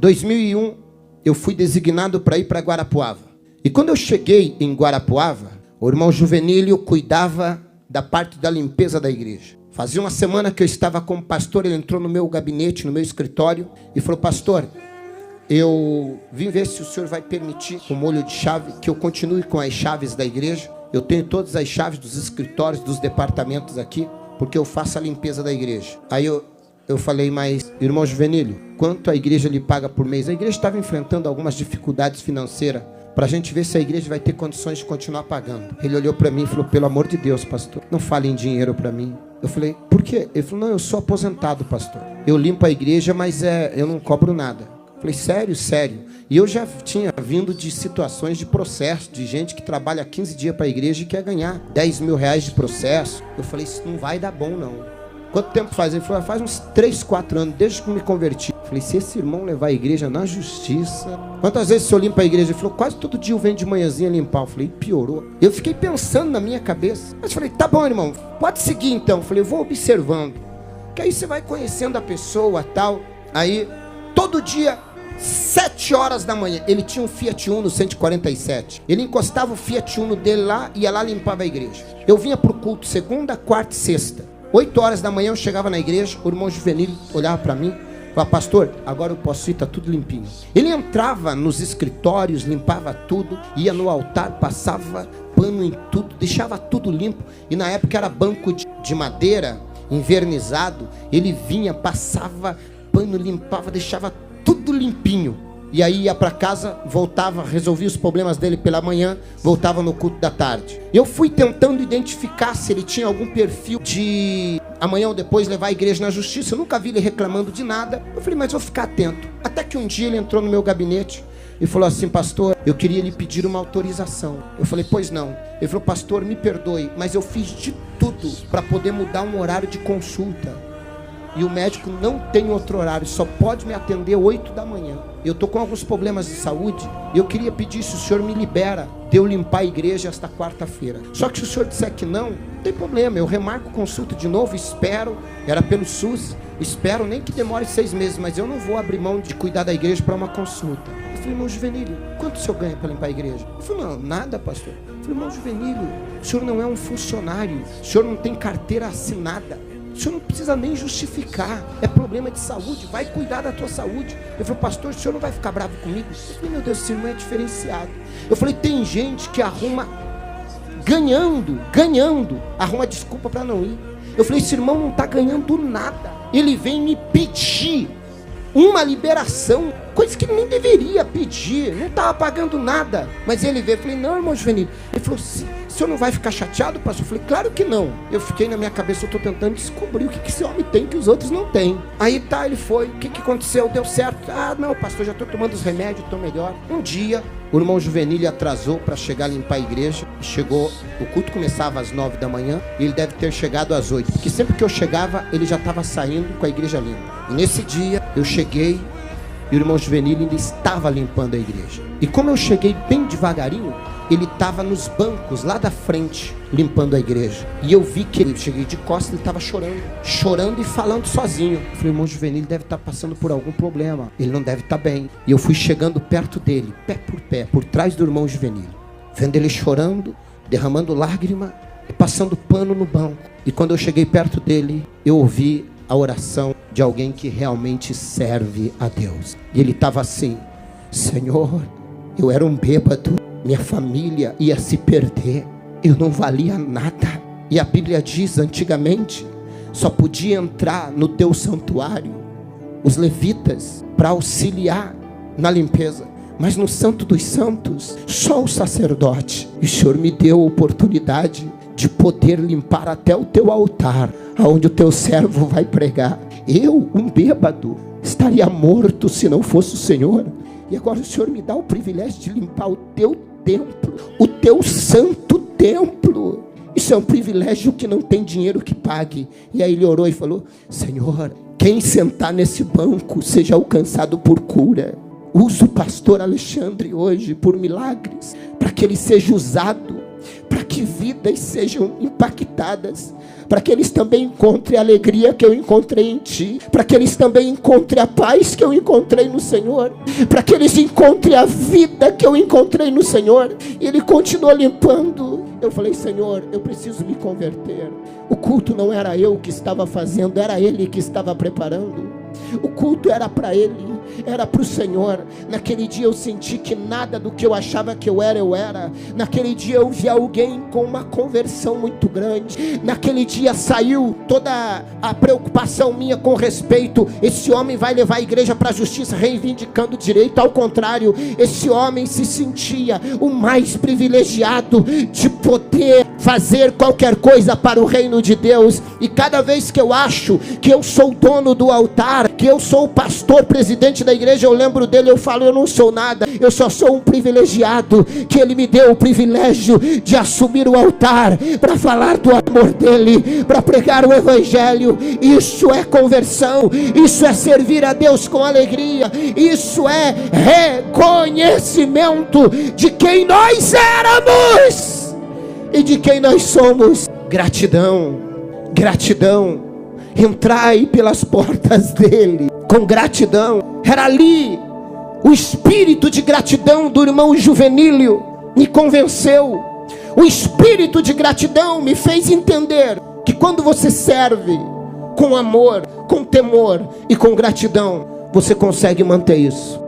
2001, eu fui designado para ir para Guarapuava. E quando eu cheguei em Guarapuava, o irmão Juvenílio cuidava da parte da limpeza da igreja. Fazia uma semana que eu estava como pastor, ele entrou no meu gabinete, no meu escritório, e falou: pastor, eu vim ver se o senhor vai permitir, com molho de chave, que eu continue com as chaves da igreja. Eu tenho todas as chaves dos escritórios, dos departamentos aqui, porque eu faço a limpeza da igreja. Aí eu falei: mas, irmão Juvenílio, quanto a igreja lhe paga por mês? A igreja estava enfrentando algumas dificuldades financeiras, para a gente ver se a igreja vai ter condições de continuar pagando. Ele olhou para mim e falou: pelo amor de Deus, pastor, não fale em dinheiro para mim. Eu falei: por quê? Ele falou: não, eu sou aposentado, pastor. Eu limpo a igreja, mas eu não cobro nada. Eu falei: sério, sério. E eu já tinha vindo de situações de processo, de gente que trabalha 15 dias para a igreja e quer ganhar 10 mil reais de processo. Eu falei: isso não vai dar bom, não. Quanto tempo faz? Ele falou: faz uns 3, 4 anos, desde que me converti. Eu falei: se esse irmão levar a igreja na justiça... Quantas vezes o senhor limpa a igreja? Ele falou: quase todo dia eu venho de manhãzinha limpar. Eu falei: piorou. Eu fiquei pensando na minha cabeça. Mas falei: tá bom, irmão, pode seguir então. Eu falei: eu vou observando. Que aí você vai conhecendo a pessoa, tal. Aí, todo dia, 7 horas da manhã, ele tinha um Fiat Uno 147. Ele encostava o Fiat Uno dele lá, ia lá, limpava a igreja. Eu vinha pro culto segunda, quarta e sexta. 8 horas da manhã eu chegava na igreja, o irmão Juvenílio olhava para mim, falava: pastor, agora eu posso ir, tá tudo limpinho. Ele entrava nos escritórios, limpava tudo, ia no altar, passava pano em tudo, deixava tudo limpo. E na época era banco de madeira, envernizado. Ele vinha, passava pano, limpava, deixava tudo limpinho. E aí ia para casa, voltava, resolvia os problemas dele pela manhã, voltava no culto da tarde. Eu fui tentando identificar se ele tinha algum perfil de amanhã ou depois levar a igreja na justiça. Eu nunca vi ele reclamando de nada. Eu falei: mas vou ficar atento. Até que um dia ele entrou no meu gabinete e falou assim: pastor, eu queria lhe pedir uma autorização. Eu falei: pois não. Ele falou: pastor, me perdoe, mas eu fiz de tudo para poder mudar um horário de consulta. E o médico não tem outro horário, só pode me atender 8 da manhã. Eu estou com alguns problemas de saúde e eu queria pedir se o senhor me libera de eu limpar a igreja esta quarta-feira. Só que se o senhor disser que não tem problema, eu remarco consulta de novo, espero, era pelo SUS, espero nem que demore 6 meses, mas eu não vou abrir mão de cuidar da igreja para uma consulta. Eu falei: irmão Juvenílio, quanto o senhor ganha para limpar a igreja? Ele falou: não, nada, pastor. Eu falei: irmão Juvenílio, o senhor não é um funcionário, o senhor não tem carteira assinada. O senhor não precisa nem justificar, é problema de saúde, vai cuidar da tua saúde. Eu falei: pastor, o senhor não vai ficar bravo comigo? Eu falei: meu Deus, esse irmão é diferenciado. Eu falei: tem gente que arruma, ganhando, arruma desculpa para não ir. Eu falei: esse irmão não está ganhando nada, ele vem me pedir uma liberação, coisa que ele nem deveria pedir, não estava pagando nada, mas ele veio. Eu falei: não, irmão Juvenílio. Ele falou: sim. O senhor não vai ficar chateado, pastor? Eu falei: claro que não. Eu fiquei na minha cabeça, eu estou tentando descobrir o que esse homem tem que os outros não têm. Aí tá, ele foi, o que aconteceu? Deu certo? Ah, não, pastor, já estou tomando os remédios, estou melhor. Um dia, o irmão Juvenílio atrasou para chegar a limpar a igreja. Chegou, o culto começava às 9 da manhã, e ele deve ter chegado às 8, porque sempre que eu chegava, ele já estava saindo com a igreja limpa. E nesse dia, eu cheguei, e o irmão Juvenílio ainda estava limpando a igreja. E como eu cheguei bem devagarinho, ele estava nos bancos lá da frente, limpando a igreja. E eu vi que ele, cheguei de costas, ele estava chorando e falando sozinho. Eu falei: irmão Juvenílio deve estar passando por algum problema, ele não deve estar bem. E eu fui chegando perto dele, pé, por trás do irmão Juvenílio, vendo ele chorando, derramando lágrima e passando pano no banco. E quando eu cheguei perto dele, eu ouvi a oração de alguém que realmente serve a Deus. E ele estava assim: Senhor, eu era um bêbado, minha família ia se perder, eu não valia nada. E a Bíblia diz, antigamente, só podia entrar no teu santuário os levitas para auxiliar na limpeza, mas no Santo dos Santos, só o sacerdote. E o Senhor me deu a oportunidade de poder limpar até o teu altar, aonde o teu servo vai pregar. Eu, um bêbado, estaria morto se não fosse o Senhor. E agora o Senhor me dá o privilégio de limpar o teu templo, o teu santo templo. Isso é um privilégio que não tem dinheiro que pague. E aí ele orou e falou: Senhor, quem sentar nesse banco seja alcançado por cura. Usa o pastor Alexandre hoje por milagres, para que ele seja usado, para que vidas vidas sejam impactadas, para que eles também encontrem a alegria que eu encontrei em Ti, para que eles também encontrem a paz que eu encontrei no Senhor, para que eles encontrem a vida que eu encontrei no Senhor. E Ele continuou limpando. Eu falei: Senhor, eu preciso me converter. O culto não era eu que estava fazendo, era Ele que estava preparando. O culto era para Ele, era para o Senhor. Naquele dia eu senti que nada do que eu achava que eu era. Naquele dia eu vi alguém com uma conversão muito grande. Naquele dia saiu toda a preocupação minha com respeito: esse homem vai levar a igreja para a justiça, reivindicando direito. Ao contrário, esse homem se sentia o mais privilegiado de poder fazer qualquer coisa para o reino de Deus. E cada vez que eu acho que eu sou dono do altar, que eu sou o pastor, presidente da igreja, eu lembro dele, eu falo: eu não sou nada, eu só sou um privilegiado, que ele me deu o privilégio de assumir o altar, para falar do amor dele, para pregar o evangelho. Isso é conversão, isso é servir a Deus com alegria, isso é reconhecimento de quem nós éramos e de quem nós somos. Gratidão, gratidão. Entrai pelas portas dele com gratidão. Era ali o espírito de gratidão do irmão Juvenílio me convenceu. O espírito de gratidão me fez entender que quando você serve com amor, com temor e com gratidão, você consegue manter isso.